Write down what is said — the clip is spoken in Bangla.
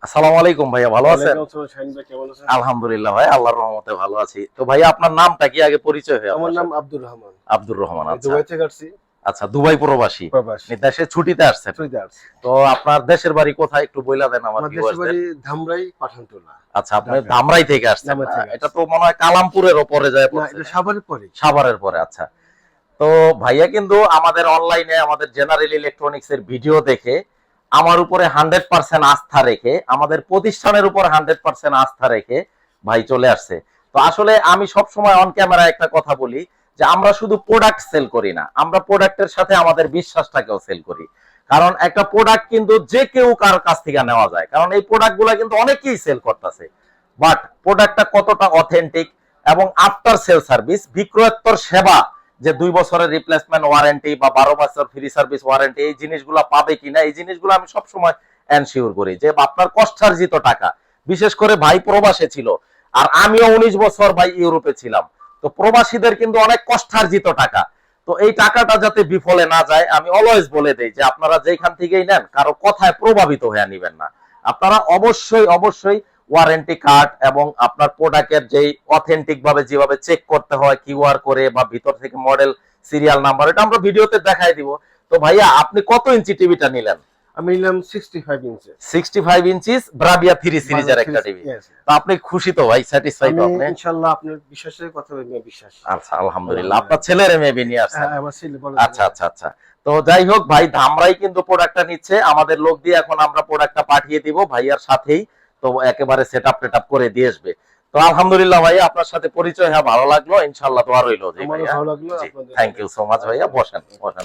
আসসালামু আলাইকুম ভাইয়া, ভালো আছেন? ওয়ালাইকুম আসসালাম, শাহিন ভাই কেমন আছেন? আলহামদুলিল্লাহ ভাই, আল্লাহর রহমতে ভালো আছি। তো ভাইয়া আপনার নামটা কি আগে পরিচয় হয়ে আমার আপনার নাম সাথে? আব্দুর রহমান। আব্দুর রহমান। আমি আচ্ছা দুবাই থেকে আসছি। আচ্ছা, দুবাই প্রবাসী। প্রবাসী। আপনি দেশে ছুটিতে আসছেন। ছুটিতে আসছি। তো আপনার দেশের বাড়ি কোথায় একটু বইলা দেন আমার আমার দেশের ভিউয়ারদের। বাড়ি ধামরাই, পাঠানটোলা। আচ্ছা, আপনি ঢাকা। ধামরাই থেকে আসছেন ধামরাই না? থেকে এটা আসছি। তো মনে হয় কালামপুরের ওপরে যায় না, পড়ছে। এটা সাভারের পরে। সাভারের পরে। আচ্ছা, তো ভাইয়া কিন্তু আমাদের অনলাইনে আমাদের জেনারেল ইলেকট্রনিক্স এর ভিডিও দেখে আমার উপরে 100% আস্থা রেখে, আমাদের প্রতিষ্ঠানের উপর 100% আস্থা রেখে ভাই চলে আসছে। তো আসলে আমি সব সময় অন ক্যামেরা একটা কথা বলি যে আমরা শুধু প্রোডাক্ট সেল করি না, আমরা প্রোডাক্টের সাথে আমাদের বিশ্বাসটাকেও সেল করি। কারণ একটা প্রোডাক্ট কিন্তু যে কেউ কার কাছ থেকে নেওয়া যায়, কারণ এই প্রোডাক্ট গুলা কিন্তু অনেকেই সেল করতেছে, বাট প্রোডাক্টটা কতটা অথেন্টিক এবং আফটার সেল সার্ভিস বিক্রয়োত্তর সেবা, যে 2 বছরের রিপ্লেসমেন্ট ওয়ারেন্টি বা 12 বছর ফ্রি সার্ভিস ওয়ারেন্টি, এই জিনিসগুলো পাবে কিনা, এই জিনিসগুলো আমি সবসময় এনশিওর করি যে আপনার কষ্টার্জিত টাকা, বিশেষ করে ভাই প্রবাসে ছিল আর আমিও 19 বছর ভাই ইউরোপে ছিলাম, তো প্রবাসীদের কিন্তু অনেক কষ্টার্জিত টাকা, তো এই টাকাটা যাতে বিফলে না যায় আমি অলওয়েজ বলে দেই যে আপনারা যেখান থেকেই নেন কারো কথায় প্রভাবিত হয়ে নেবেন না। আপনারা অবশ্যই অবশ্যই ওয়ারেন্টি কার্ড এবং আপনার প্রোডাক্টের যেই অথেন্টিক ভাবে যেভাবে চেক করতে হয় কিউআর করে বা ভিতর থেকে মডেল সিরিয়াল নাম্বার, এটা আমরা ভিডিওতে দেখাই দিব। তো ভাইয়া আপনি কত ইঞ্চি টিভিটা নিলেন? আমি নিলাম 65 ইঞ্চি। 65 ইঞ্চি ব্রাভিয়া 3 সিরিজের একটা টিভি। Yes. তো আপনি খুশি তো ভাই, স্যাটিসফাই তো আমি আপনি? ইনশাআল্লাহ আপনার বিশ্বাসের কথা আমি বিশ্বাস। আচ্ছা, আলহামদুলিল্লাহ। আপনার ছেলের মেবি নিয়ে আসছেন? হ্যাঁ, আমার ছেলে বলে। আচ্ছা আচ্ছা আচ্ছা। তো যাই হোক ভাই, ধামরাই কিন্তু প্রোডাক্টটা নিচ্ছে, আমাদের লোক দিয়ে এখন আমরা প্রোডাক্টটা পাঠিয়ে দিব ভাইয়ার সাথেই, তো একেবারে সেটআপ টেটআপ করে দিয়ে আসবে। তো আলহামদুলিল্লাহ ভাই, আপনার সাথে পরিচয় হয়ে ভালো লাগলো, ইনশাআল্লাহ দোয়া রইলো। জি আমারও ভাইয়া, ভালো লাগলো জি আপনাদের। থ্যাংক ইউ সো মাচ ভাইয়া। বসেন বসেন।